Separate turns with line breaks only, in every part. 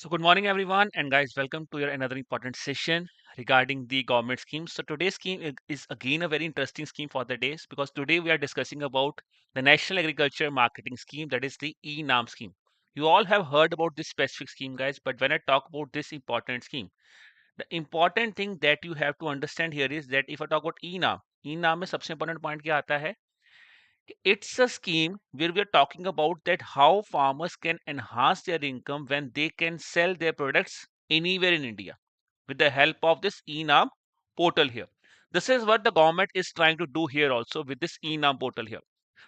So good morning everyone and guys, welcome to your another important session regarding the government schemes. So today's scheme is again a very interesting scheme for the days because today we are discussing about the National Agriculture Marketing Scheme, that is the ENAM scheme. You all have heard about this specific scheme guys, but when I talk about this important scheme, the important thing that you have to understand here is that if I talk about ENAM में सबसे important point क्या आता है? It's a scheme where we are talking about that how farmers can enhance their income when they can sell their products anywhere in India with the help of this ENAM portal here. This is what the government is trying to do here also with this ENAM portal here.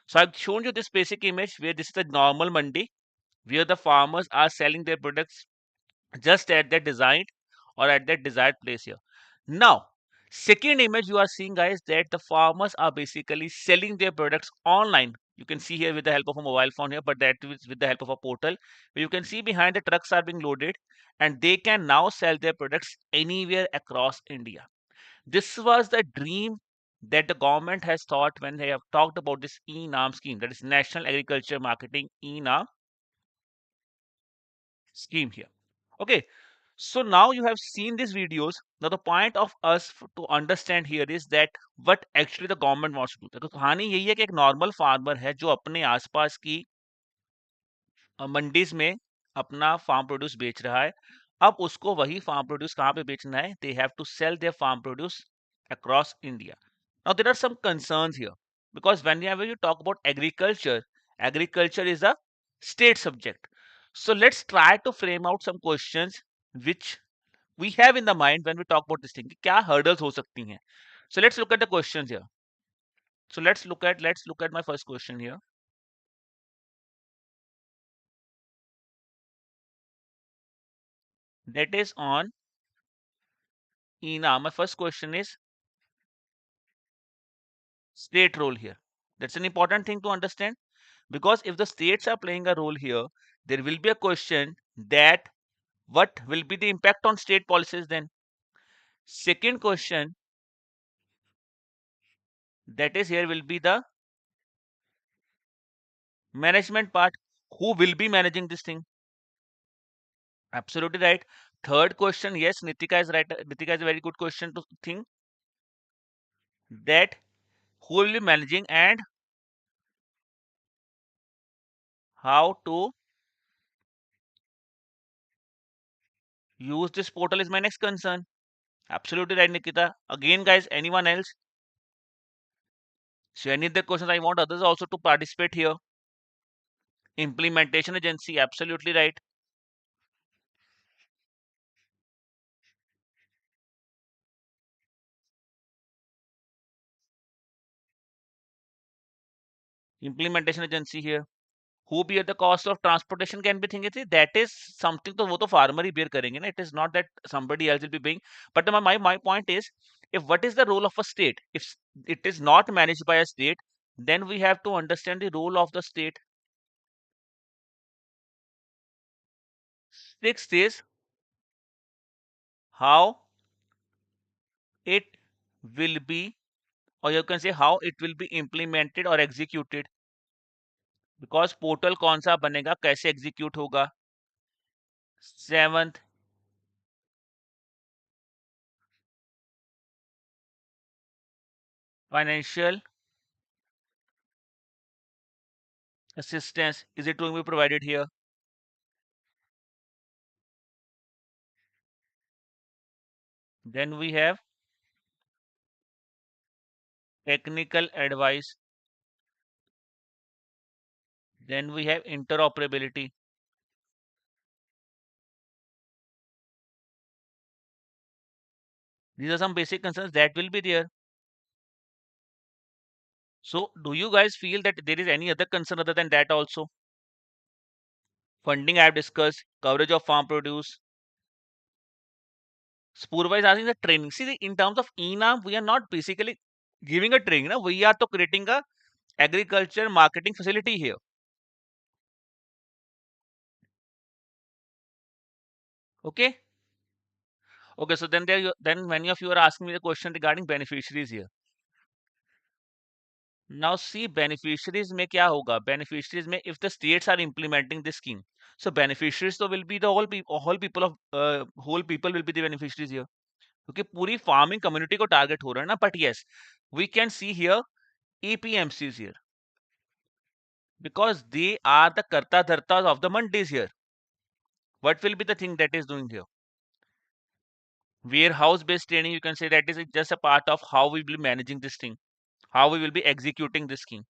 So I've shown you this basic image where this is a normal mandi where the farmers are selling their products just at their designed or at their desired place here. Now, second image you are seeing guys that the farmers are basically selling their products online. You can see here with the help of a mobile phone here, but that is with the help of a portal where you can see behind the trucks are being loaded and they can now sell their products anywhere across India. This was the dream that the government has thought when they have talked about this ENAM scheme, that is National Agriculture Marketing ENAM scheme here. Okay, so now you have seen these videos. Now the point of us to understand here is that what actually the government wants to do. देखो कहानी यही है कि एक normal farmer है जो अपने आसपास की मंडीज में अपना फार्म प्रोड्यूस बेच रहा है. अब उसको वही फार्म प्रोड्यूस कहाँ पे बेचना है? They have to sell their farm produce across India. Now there are some concerns here because whenever you talk about agriculture, agriculture is a state subject. So let's try to frame out some questions which we have in the mind when we talk about this thing. कि क्या hurdles हो सकती हैं? So let's look at the questions here. So let's look at my first question here. That is on ENA. My first question is state role here. That's an important thing to understand because if the states are playing a role here, there will be a question that what will be the impact on state policies then. Second question that is here will be the management part. Who will be managing this thing? Absolutely right. Third question, yes, Nitika is right. Nitika is a very good question to think that who will be managing and how to use this portal is my next concern. Absolutely right, Nikita. Again, guys, anyone else? So any of the questions I want others also to participate here. Implementation agency, absolutely right. Implementation agency here. Who bear the cost of transportation can be thinking that is something तो वो तो farmer ही bear करेंगे ना. It is not that somebody else will be paying. But my point is, if what is the role of a state? If it is not managed by a state, then we have to understand the role of the state. Sixth is how it will be, or you can say how it will be implemented or executed. Because portal कौन सा बनेगा, कैसे execute होगा. Seventh, financial assistance, is it going to be provided here? Then we have technical advice. Then we have interoperability. These are some basic concerns that will be there. So do you guys feel that there is any other concern other than that also? Funding I have discussed, coverage of farm produce. Spurva is asking the training. See, in terms of ENAM, we are not basically giving a training. No? We are to creating a agriculture marketing facility here. Okay. Okay. So then then many of you are asking me the question regarding beneficiaries here. Now see beneficiaries में क्या होगा? Beneficiaries में if the states are implementing this scheme. So beneficiaries तो will be the whole people will be the beneficiaries here, क्योंकि पूरी farming community को target हो रहा है ना. But yes, we can see here APMCs here, because they are the karta dhartas of the mandis here. What will be the thing that is doing here? Warehouse based training, you can say that is just a part of how we will be managing this thing, how we will be executing this scheme.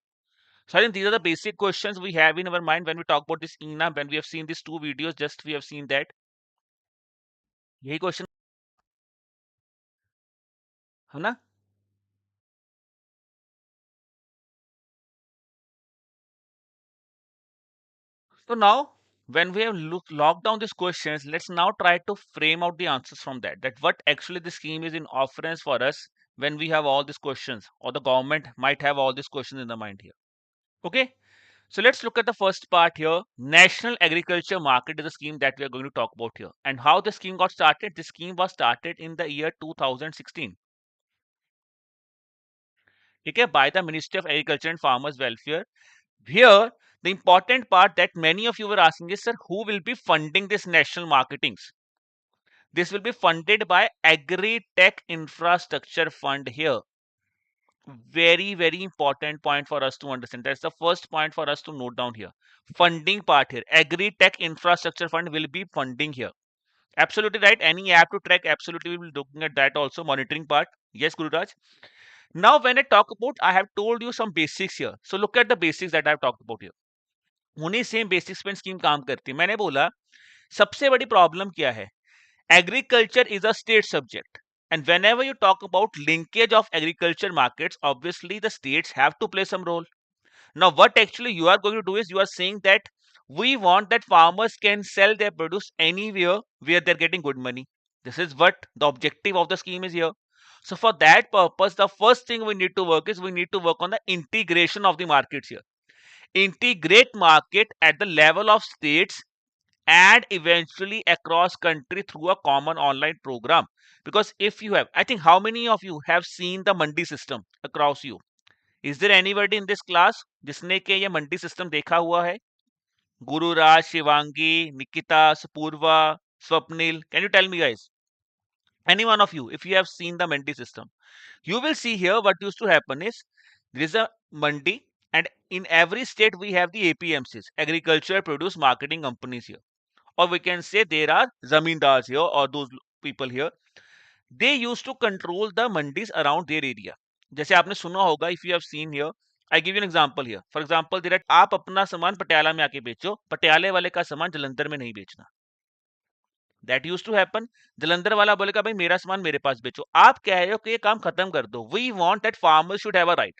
So I think these are the basic questions we have in our mind when we talk about this ENA. When we have seen these two videos, just we have seen that यही question है ना. So now when we have locked down these questions, let's now try to frame out the answers from that what actually the scheme is in offerance for us when we have all these questions, or the government might have all these questions in the mind here. Okay, so let's look at the first part here. National Agriculture Market is a scheme that we are going to talk about here. And how the scheme got started? The scheme was started in the year 2016. Okay, by the Ministry of Agriculture and Farmers Welfare. Here, the important part that many of you were asking is, sir, who will be funding this national marketings? This will be funded by Agri-Tech Infrastructure Fund here. Very important point for us to understand. That's the first point for us to note down here. Funding part here. Agri-Tech Infrastructure Fund will be funding here. Absolutely right. Any app to track, absolutely we will be looking at that also. Monitoring part. Yes, Gururaj. Now, when I talk about, I have told you some basics here. So look at the basics that I have talked about here. उन्हीं same basics पे scheme काम करती है. मैंने बोला सबसे बड़ी problem क्या है? Agriculture is a state subject, and whenever you talk about linkage of agriculture markets, obviously the states have to play some role. Now what actually you are going to do is, you are saying that we want that farmers can sell their produce anywhere where they're getting good money. This is what the objective of the scheme is here. So for that purpose, the first thing we need to work is, we need to work on the integration of the markets here. Integrate market at the level of states and eventually across country through a common online program. Because if you have, I think, how many of you have seen the mandi system across you? Is there anybody in this class जिसने के ये मंडी system देखा हुआ है? Gururaj, Shivangi, Nikita, Sapurva, Swapnil, can you tell me, guys? Any one of you, if you have seen the mandi system, you will see here what used to happen is, there is a mandi, and in every state we have the APMCs, agriculture produce marketing companies here, or we can say there are zamindars here, or those people here. They used to control the mandis around their area. जैसे आपने सुना होगा, if you have seen here, I give you an example here. For example, there are, आप अपना सामान पटियाला में आके बेचो, पटियाले वाले का सामान जलंधर में नहीं बेचना. That used to happen. Jalandhar वाला बोलेगा भाई मेरा सामान मेरे पास बेचो. आप कह रहे हो कि ये काम खत्म कर दो. We want that farmers should have a right.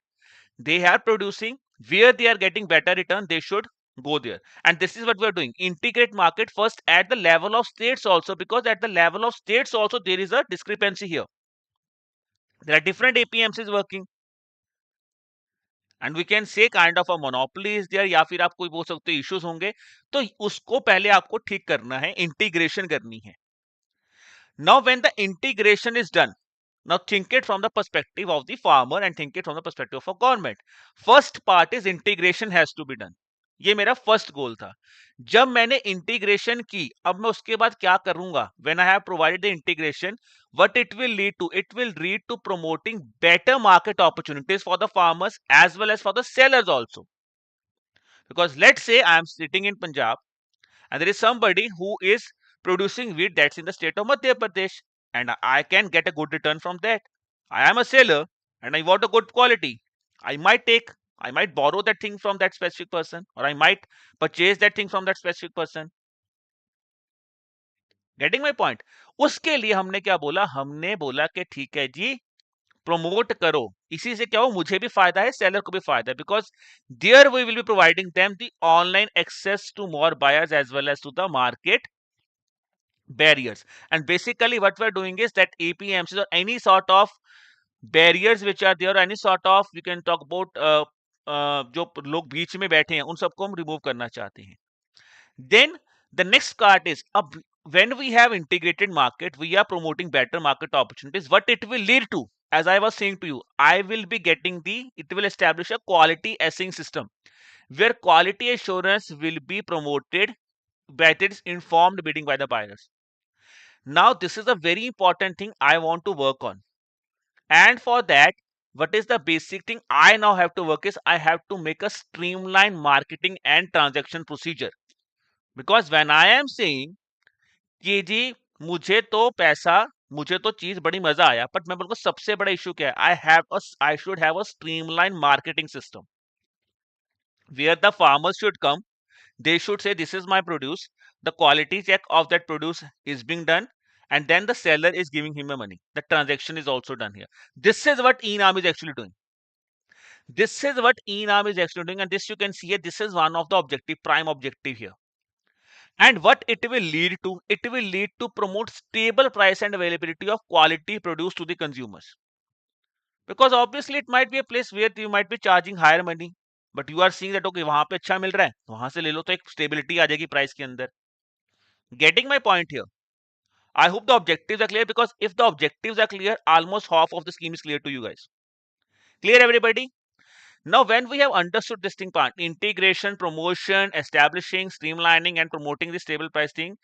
They are producing where they are getting better return, they should go there. And this is what we are doing. Integrate market first at the level of states also, because at the level of states also there is a discrepancy here. There are different APMCs working, and we can say kind of a monopoly is there, या फिर आप कोई बोल सकते हो issues होंगे. तो उसको पहले आपको ठीक करना है, इंटीग्रेशन करनी है. Now when the integration is done, now think it from the perspective of the farmer and think it from the perspective of government. First part is integration has to be done. ये मेरा first goal था. जब मैंने integration की, अब मैं उसके बाद क्या करूंगा? When I have provided the integration, what it will lead to? It will lead to promoting better market opportunities for the farmers as well as for the sellers also. Because let's say I am sitting in Punjab and there is somebody who is producing wheat that's in the state of Madhya Pradesh, and I can get a good return from that. I am a seller and I want a good quality. I might borrow that thing from that specific person, or I might purchase that thing from that specific person. Getting my point? उसके लिए हमने क्या बोला? हमने बोला कि ठीक है जी, प्रमोट करो. इसी से क्या हो, मुझे भी फायदा है, सेलर को भी फायदा है, because there we will be providing them the online access to more buyers as well as to the market barriers. And basically what we're doing is that APMCs or any sort of barriers which are there, any sort of, we can talk about जो लोग बीच में बैठे हैं, उन सबको हम remove करना चाहते हैं. Then the next part is, when we have integrated market, we are promoting better market opportunities. What it will lead to, as I was saying to you, I will be getting it will establish a quality assessing system where quality assurance will be promoted that is informed bidding by the buyers. Now this is a very important thing I want to work on. And for that, what is the basic thing I now have to work is I have to make a streamlined marketing and transaction procedure. Because when I am saying कि जी मुझे तो पैसा, मुझे तो चीज बड़ी मजा आया, बट मैं बोलूँगा सबसे बड़ा इशू क्या है, I should have a streamline marketing system where the farmers should come. They should say this is my produce, the quality check of that produce is being done, and then the seller is giving him the money. The transaction is also done here. This is what enam is actually doing. This is what enam is actually doing, and this you can see here. This is one of the objective, prime objective here. And what it will lead to, it will lead to promote stable price and availability of quality produce to the consumers. Because obviously it might be a place where you might be charging higher money, but you are seeing that okay वहां पे अच्छा मिल रहा है, वहां से ले लो तो एक स्टेबिलिटी आ जाएगी प्राइस के अंदर. Getting my point here? I hope the objectives are clear, because if the objectives are clear, almost half of the scheme is clear to you guys. Clear everybody? Now when we have understood this thing part, integration, promotion, establishing, streamlining and promoting the stable price thing,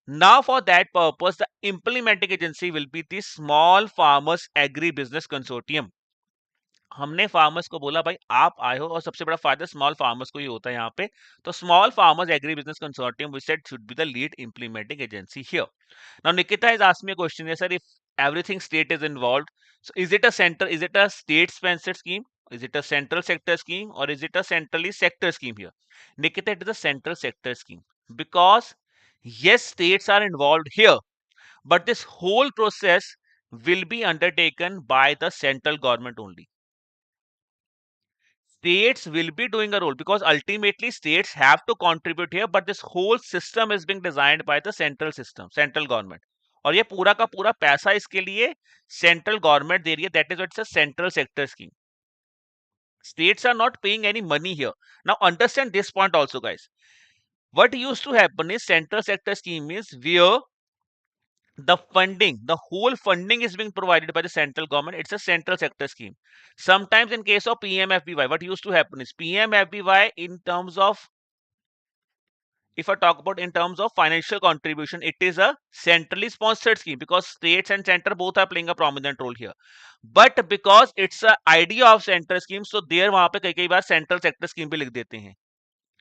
now for that purpose the implementing agency will be the Small Farmers Agri Business Consortium. हमने farmers को बोला भाई आप आए हो, और सबसे बड़ा फायदा स्मॉल फार्मर्स को ही होता है यहाँ पे. तो small farmers agri business consortium we said should be the lead implementing agency here. Now Nikita has asked me a question here, sir, if everything state is involved, so is it a state sponsored scheme, is it a central sector scheme, or is it a centrally sector scheme here? Nikita, it is a central sector scheme, because yes, states are involved here, but this whole process will be undertaken by the central government only. States will be doing a role, because ultimately states have to contribute here, but this whole system is being designed by the central system, central government. और ये पूरा का पूरा पैसा इसके लिए central government दे रही है. That is what it's a central sector scheme. States are not paying any money here. Now understand this point also, guys. What used to happen is central sector scheme is where the funding, the whole funding is being provided by the central government. It's a central sector scheme. Sometimes in case of PMFBY, what used to happen is PMFBY in terms of, if I talk about in terms of financial contribution, it is a centrally sponsored scheme, because states and center both are playing a prominent role here. But because it's a idea of center scheme, so there वहां पे कई बार central sector scheme भी लिख देते हैं,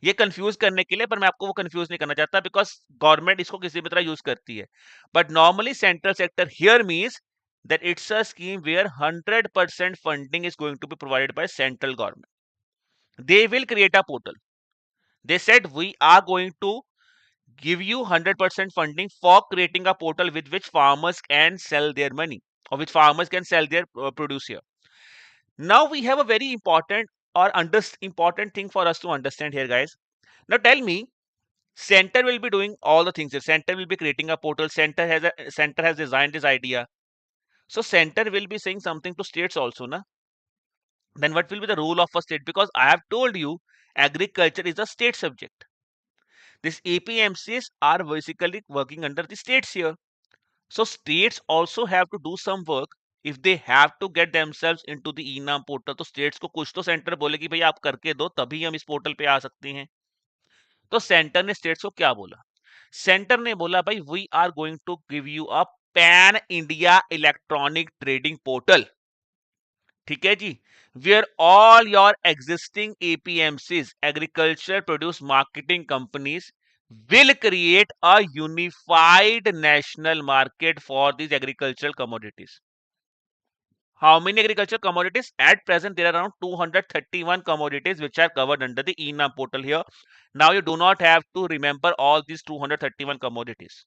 ये confuse करने के लिए, पर मैं आपको वो कंफ्यूज नहीं करना चाहता, बिकॉज गवर्नमेंट इसको किसी भी तरह यूज करती है. But normally central sector here means that it's a scheme where 100% funding is going to be provided by central government. They will create a portal. They said we are going to give you 100% funding for creating a portal with which farmers can sell their money, or which farmers can sell their produce here. Now we have a very important or important thing for us to understand here, guys. Now tell me, center will be doing all the things here. Center will be creating a portal. Center has designed this idea. So center will be saying something to states also, na? Then what will be the role of a state? Because I have told you, agriculture is a state subject. These APMCs are basically working under the states here. So states also have to do some work. If they have to get themselves into the ENAM portal, तो states को कुछ तो center बोले कि भाई आप करके दो, तभी हम इस पोर्टल पे आ सकते हैं. तो सेंटर ने स्टेट्स को क्या बोला? सेंटर ने बोला भाई we are going to give you a pan India electronic trading portal. ठीक है जी, where all your existing APMCs, agriculture produce marketing companies, will create a unified national market for these agricultural commodities. How many agricultural commodities? At present, there are around 231 commodities which are covered under the ENAM portal here. Now you do not have to remember all these 231 commodities.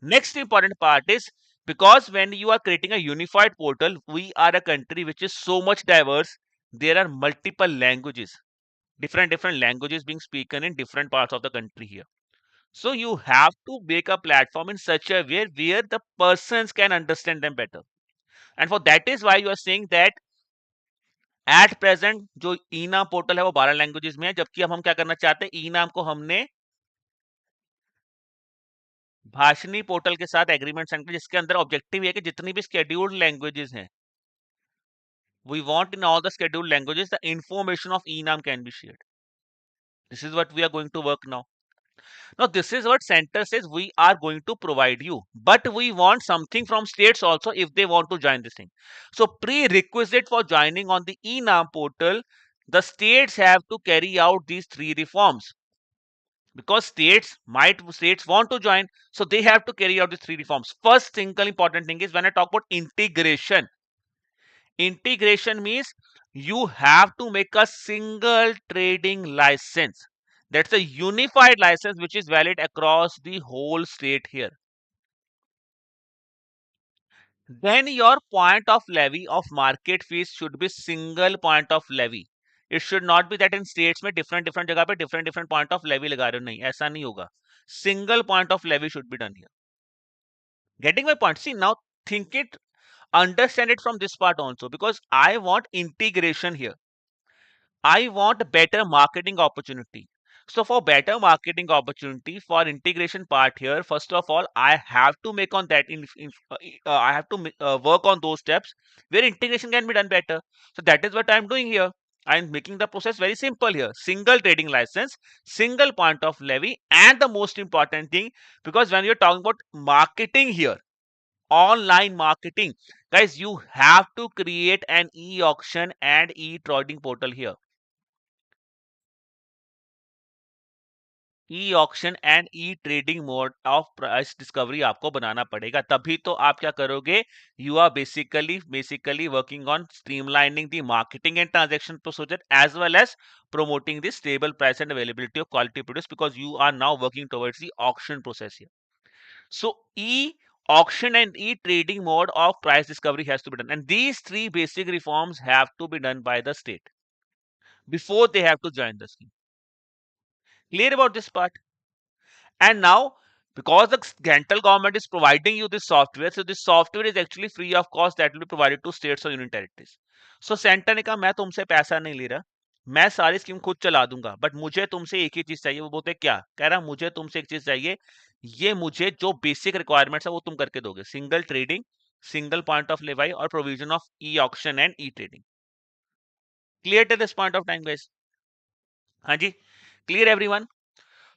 Next important part is, because when you are creating a unified portal, we are a country which is so much diverse. There are multiple languages, different languages being spoken in different parts of the country here. So you have to make a platform in such a way where the persons can understand them better. And for that is why you are saying that at present जो ई नाम portal है वो 12 languages में है, जबकि अब हम क्या करना चाहते हैं, ई नाम को हमने भाषणी पोर्टल के साथ एग्रीमेंट साइन किया, जिसके अंदर ऑब्जेक्टिव है कि जितनी भी स्केड्यूल्ड लैंग्वेजेस हैं, we want in all the scheduled languages the information of e NAM can be shared. This is what we are going to work now. Now, this is what center says we are going to provide you, but we want something from states also if they want to join this thing. So, prerequisite for joining on the ENAM portal, the states have to carry out these three reforms because states want to join, so they have to carry out these three reforms. First single important thing is when I talk about integration. Integration means you have to make a single trading license. That's a unified license which is valid across the whole state here. Then your point of levy of market fees should be single point of levy. It should not be that in states में different different जगह पे different different point of levy लगा रहे हो, नहीं ऐसा नहीं होगा. Single point of levy should be done here. Getting my point? See, now think it, understand it from this part also, because I want integration here. I want better marketing opportunity. So for better marketing opportunity, for integration part here, first of all, I have to make on that I have to work on those steps where integration can be done better. So that is what I'm doing here. I'm making the process very simple here. Single trading license, single point of levy, and the most important thing, because when you're talking about marketing here, online marketing, guys, you have to create an e-auction and e-trading portal here. E auction and e trading mode of price discovery आपको बनाना पड़ेगा, तभी तो आप क्या करोगे, you are basically working on streamlining the marketing and transaction procedure as well as promoting the stable price and availability of quality produce, because you are now working towards the auction process here. So e auction and e trading mode of price discovery has to be done, and these three basic reforms have to be done by the state before they have to join the scheme. Clear about this part? And now, because the central government is providing you this software, so this software is actually free of cost, that will be provided to states or union territories. So centre ने कहा मैं तुमसे पैसा नहीं ले रहा, मैं सारी स्कीम खुद चला दूंगा, बट मुझे तुमसे एक ही चीज चाहिए. वो बोलते क्या कह रहा, मुझे तुमसे एक चीज चाहिए, ये मुझे जो बेसिक रिक्वायरमेंट्स है वो तुम करके दोगे. Single trading, single point of levy और provision of e auction and e trading. Clear till this point of time guys? हाँ जी, clear everyone?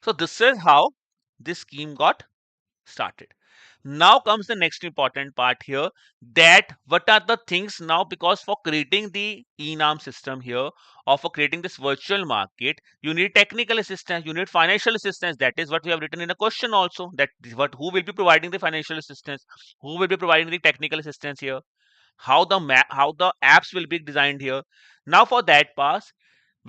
So this is how this scheme got started. Now comes the next important part here, that what are the things now, because for creating the enam system here, or for creating this virtual market, you need technical assistance, you need financial assistance. That is what we have written in a question also, that who will be providing the financial assistance, who will be providing the technical assistance here, how the apps will be designed here. Now for that part,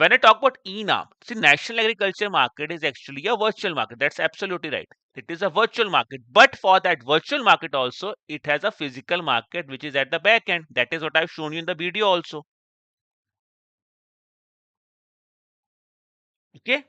when I talk about ENAM, see, national agriculture market is actually a virtual market. That's absolutely right. It is a virtual market. But for that virtual market also, it has a physical market which is at the back end. That is what I've shown you in the video also. Okay.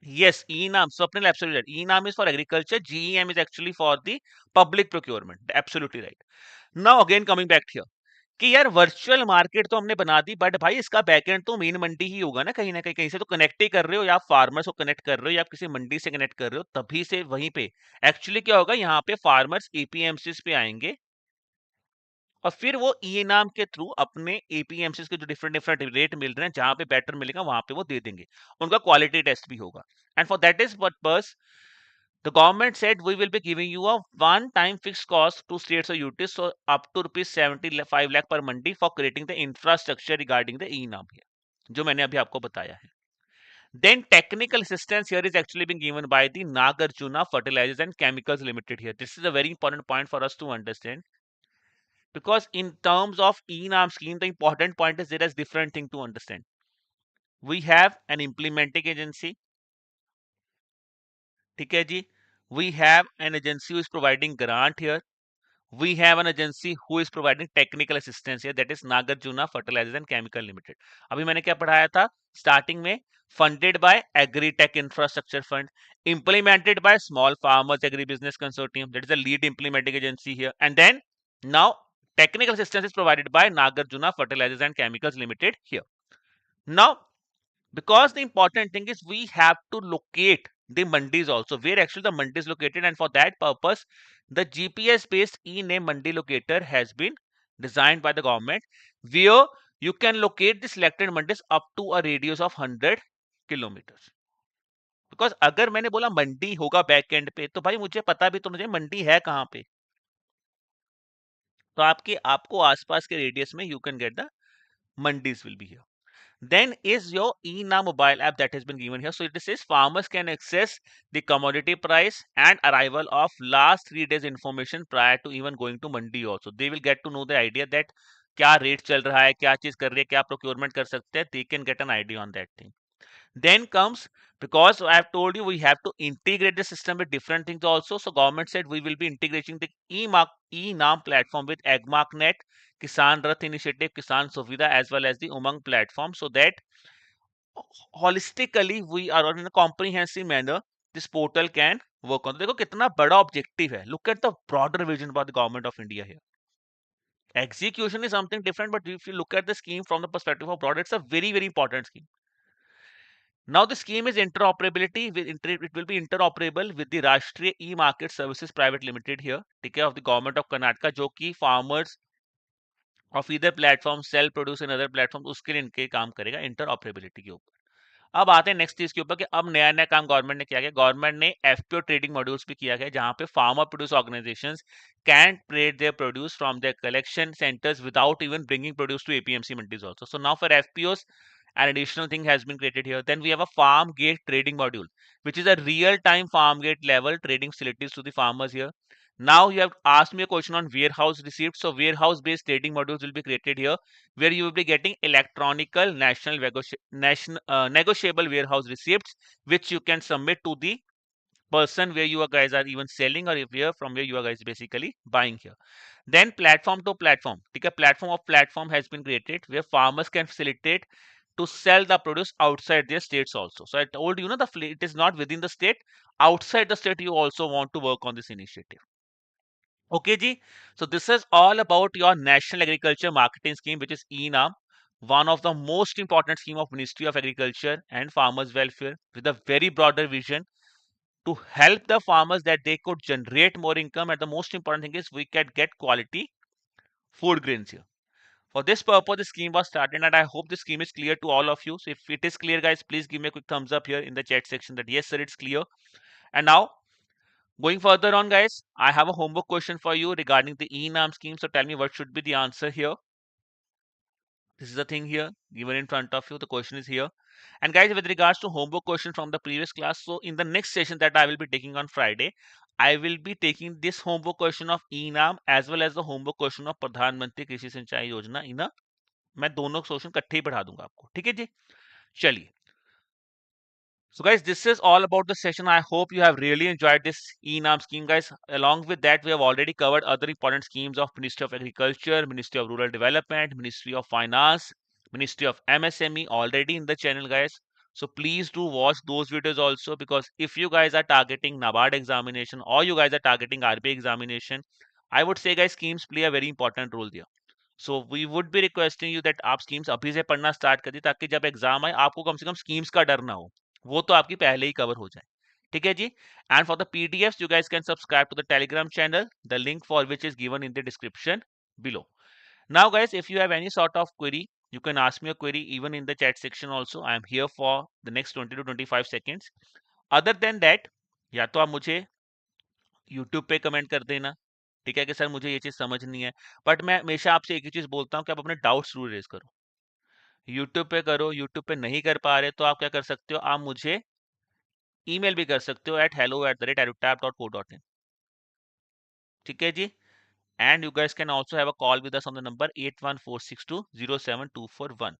Yes, ENAM. Swapnil, absolutely right. ENAM is for agriculture. GEM is actually for the public procurement. Absolutely right. Now again coming back here, कि यार virtual market तो हमने बना दी, but भाई इसका backend तो main मंडी ही होगा ना कहीं कहीं से तो कनेक्ट ही कर रहे हो, या आप फार्मर्स को कनेक्ट कर रहे हो, या आप किसी मंडी से कनेक्ट कर रहे हो, तभी से वहीं पे एक्चुअली क्या होगा, यहाँ पे फार्मर्स एपीएमसीज पे आएंगे और फिर वो ई नाम के थ्रू अपने एपीएमसीज के जो डिफरेंट डिफरेंट रेट मिल रहे हैं, जहां पे बेटर मिलेगा वहां पे वो दे देंगे. उनका क्वालिटी टेस्ट भी होगा. And for that is purpose, the government said we will be giving you a one-time fixed cost to states or UTs, so up to rupees 75 lakh per mandi for creating the infrastructure regarding the e-nam here, जो मैंने अभी आपको बताया है. Then technical assistance here is actually being given by the Nagarjuna Fertilizers and Chemicals Limited here. This is a very important point for us to understand, because in terms of e-nam scheme, the important point is there is different thing to understand. We have an implementing agency, ठीक है जी. We have an agency who is providing grant here. We have an agency who is providing technical assistance here, that is Nagarjuna Fertilizers and Chemical Limited. अभी मैंने क्या पढ़ाया था starting में, funded by Agri-Tech Infrastructure Fund, implemented by Small Farmers Agri-Business Consortium, that is the lead implementing agency here, and then now technical assistance is provided by Nagarjuna Fertilizers and Chemicals Limited here. Now, because the important thing is we have to locate the mandis also, where actually the mandi is located, and for that purpose the GPS based e-name mandi locator has been designed by the government, where you can locate the selected mandis up to a radius of 100 kilometers. Because अगर मैंने बोला मंडी होगा back and पे, तो भाई मुझे पता भी तो मुझे मंडी है कहाँ पे, तो आपको आसपास के रेडियस में you can get the mandis will be here. Then is your e-na mobile app that has been given here. So it says farmers can access the commodity price and arrival of last 3 days information prior to even going to mandi also. They will get to know the idea that क्या rate चल रहा है, क्या चीज कर रही है, क्या प्रोक्योरमेंट कर सकते हैं. They can get an idea on that thing. Then comes, because I have told you we have to integrate the system with different things also. So government said we will be integrating the e-NAM platform with AgMarkNet, Kisan Rath Initiative, Kisan Suvidha, as well as the Umang platform, so that holistically we are in a comprehensive manner this portal can work on. देखो कितना बड़ा objective है. Look at the broader vision by the government of India here. Execution is something different, but if you look at the scheme from the perspective of broad, it's a very, very important scheme. Now the scheme is interoperability. It will be interoperable with the Rashtriya E-Market Services Private Limited here, ठीक है, of the government of Karnataka, जो कि farmers of either platform sell produce in other platforms, उसके लिए इनके काम करेगा interoperability के ऊपर. अब आते हैं नेक्स्ट चीज के ऊपर कि अब नया नया काम गवर्नमेंट ने किया गया. गवर्नमेंट ने एफपीओ ट्रेडिंग मॉड्यूल्स भी किया गया, जहां पे farmer produce organisations can trade their produce from their collection centres without even bringing produce to APMC mandis also. So now for FPOs an additional thing has been created here. Then we have a farm gate trading module, which is a real time farm gate level trading facilities to the farmers here. Now you have asked me a question on warehouse receipts. So warehouse based trading modules will be created here, where you will be getting electronical negotiable warehouse receipts, which you can submit to the person where you guys are even selling, or if where from where you guys basically buying here. Then platform to platform, a platform of platform has been created where farmers can facilitate to sell the produce outside their states also. So I told you, it is not within the state, outside the state you also want to work on this initiative. Okay, Ji. So this is all about your National Agriculture Marketing Scheme, which is ENAM, one of the most important scheme of Ministry of Agriculture and Farmers Welfare, with a very broader vision to help the farmers that they could generate more income. And the most important thing is we can get quality food grains here. For this purpose, the scheme was started, and I hope the scheme is clear to all of you. So if it is clear, guys, please give me a quick thumbs up here in the chat section that yes, sir, it's clear. And now, going further on, guys, I have a homework question for you regarding the ENAM scheme. So tell me what should be the answer here. This is the thing here given in front of you. The question is here. And guys, with regards to homework question from the previous class, so in the next session that I will be taking on Friday, I will be taking this homework question of ENAM as well as the homework question of Pradhan Mantri Krishi Sinchai Yojana in a, मैं दोनों question इकट्ठे ही पढ़ा दूंगा आपको. ठीक है जी, चलिए. So guys, this is all about the session. I hope you have really enjoyed this ENAM scheme, guys. Along with that, we have already covered other important schemes of Ministry of Agriculture, Ministry of Rural Development, Ministry of Finance, Ministry of MSME already in the channel, guys. So please do watch those videos also, because if you guys are targeting NABARD examination or you guys are targeting RBI examination, I would say, guys, schemes play a very important role there. So we would be requesting you that आप schemes अभी से पढ़ना start कर दी, ताकि जब exam आए आपको कम से कम schemes का डर ना हो, वो तो आपकी पहले ही कवर हो जाए. ठीक है जी. And for the PDFs, you guys can subscribe to the Telegram channel, the link for which is given in the description below. Now guys, if you have any sort of query, you can ask me a query even in the chat section also. I am here for the next 20 to 25 seconds. Other than that, या तो आप मुझे YouTube पे comment कर देना, ठीक है, कि सर मुझे ये चीज समझ नहीं है. बट मैं हमेशा आपसे एक ही चीज बोलता हूँ कि आप अपने डाउट्स जरूर रेज करो. यूट्यूब पे करो. यूट्यूब पे नहीं कर पा रहे तो आप क्या कर सकते हो, आप मुझे ईमेल भी कर सकते हो at hello@edutap.co.in. ठीक है जी. And you guys can also have a call with us on the number 8146207241.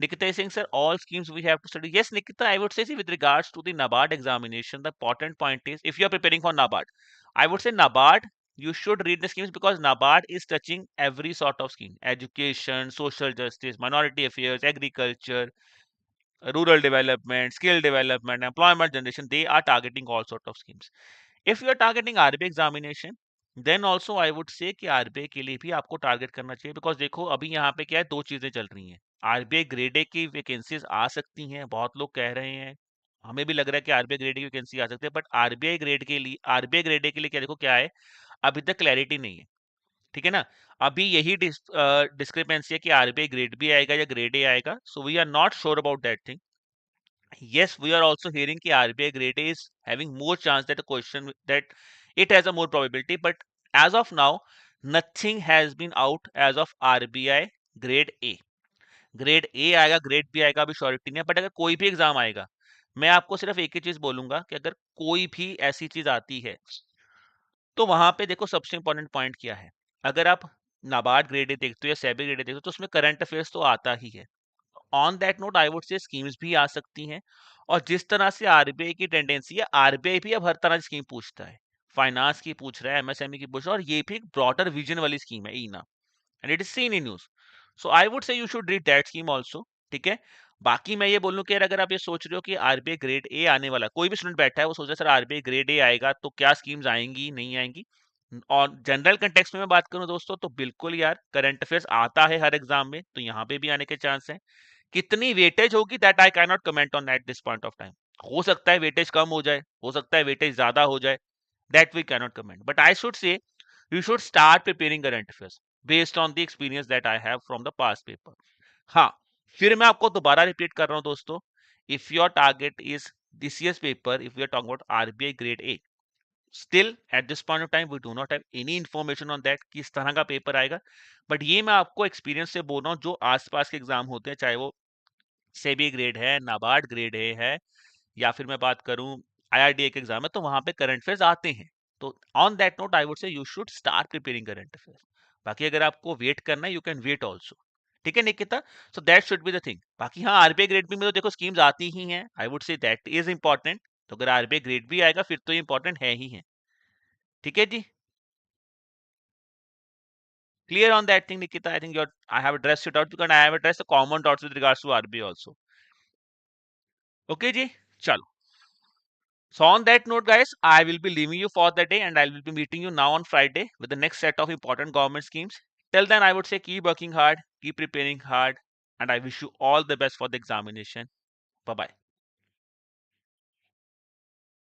Nikita is saying, sir, all schemes we have to study. Yes, Nikita, I would say, see, with regards to the NABARD examination, the important point is, if you are preparing for NABARD, I would say NABARD, you should read the schemes, because NABARD is touching every sort of scheme: education, social justice, minority affairs, agriculture, rural development, skill development, employment generation. They are targeting all sort of schemes. If you are targeting RBI examination, then also I would say कि RBI के लिए भी आपको target करना चाहिए, because देखो अभी यहाँ पे क्या है, दो चीजें चल रही हैं. आरबीआई ग्रेड ए की वैकेंसीज आ सकती हैं, बहुत लोग कह रहे हैं, हमें भी लग रहा है कि आरबीआई ग्रेड ए की वैकेंसी आ सकती है. बट आरबीआई ग्रेड ए के लिए क्या, देखो क्या है, अभी तक क्लैरिटी नहीं है. ठीक है ना. अभी यही डिस्क्रिपेंसी है कि आरबीआई ग्रेड बी आएगा या ग्रेड ए आएगा. So we are not sure about that thing. Yes, we are also hearing कि RBI grade A is having more chance that a question that it has a more probability, but as of now, nothing has been out as of RBI grade A. Grade A आएगा, grade B आएगा, अभी surety नहीं है, but अगर कोई भी exam आएगा, मैं आपको सिर्फ एक ही चीज बोलूंगा कि अगर कोई भी ऐसी चीज आती है तो वहां पे देखो सबसे इंपॉर्टेंट पॉइंट क्या है। अगर आप नाबार्ड ग्रेड ए देखते हो या सेबी ग्रेड ए देखते हो तो उसमें करंट अफेयर्स तो आता ही है। On that note I would से स्कीम्स भी आ सकती हैं, और जिस तरह से आरबीआई की टेंडेंसी है, आरबीआई भी अब हर तरह की स्कीम पूछता है, फाइनेंस की पूछ रहा है, एमएसएमई की पूछ रहा है, और ये भी एक ब्रॉडर विजन वाली स्कीम है ईना, and it is seen in news. So I would say you should read that scheme also. ठीक है। बाकी मैं ये बोलूं कि यार अगर आप ये सोच रहे हो कि आरबीआई ग्रेड ए आने वाला, कोई भी स्टूडेंट बैठा है वो सोच रहा है सर आरबीआई ग्रेड ए आएगा तो क्या स्कीम्स आएंगी नहीं आएंगी, और जनरल कंटेक्स्ट में मैं बात करूं दोस्तों तो बिल्कुल यार, करंट अफेयर्स आता है हर एग्जाम में, तो यहाँ पे भी आने के चांस है। कितनी वेटेज होगी that I can not comment on at this point of time. हो सकता है वेटेज कम हो जाए, हो सकता है वेटेज ज्यादा हो जाए, that we can not comment, but I should say you should start preparing current affairs based on the experience that I have from the past paper. हाँ, फिर मैं आपको दोबारा रिपीट कर रहा हूँ दोस्तों, if your target is this year's paper, if we are talking about RBI grade A, still at this point of time we do not have any information on that किस तरह का पेपर आएगा, but ये मैं आपको experience से बोल रहा हूँ, जो आसपास के एग्जाम होते हैं, चाहे वो सेबी ग्रेड है, नाबार्ड ग्रेड ए है, या फिर मैं बात करूं आईआरडीए के एग्जाम है, तो वहां पे करंट अफेयर्स आते हैं। तो on that note I would say you should start preparing current affairs. बाकी अगर आपको वेट करना है यू कैन वेट ऑल्सो। ठीक है Nikita, so that should be the thing. बाकी हाँ, आरबीआई ग्रेड बी में तो देखो स्कीम्स आती ही हैं, आई would say that is important. तो अगर आरबीआई ग्रेड बी आएगा फिर तो इंपॉर्टेंट है ही है। ठीक है जी, clear on that thing Nikita? I think you're, I have addressed it out because I have addressed the common doubts with regards to RBI also. Okay जी, चलो। So on that note, guys, I will be leaving you for the day and I will be meeting you now on Friday with the next set of important government schemes. Till then, I would say keep working hard, keep preparing hard, and I wish you all the best for the examination. Bye bye.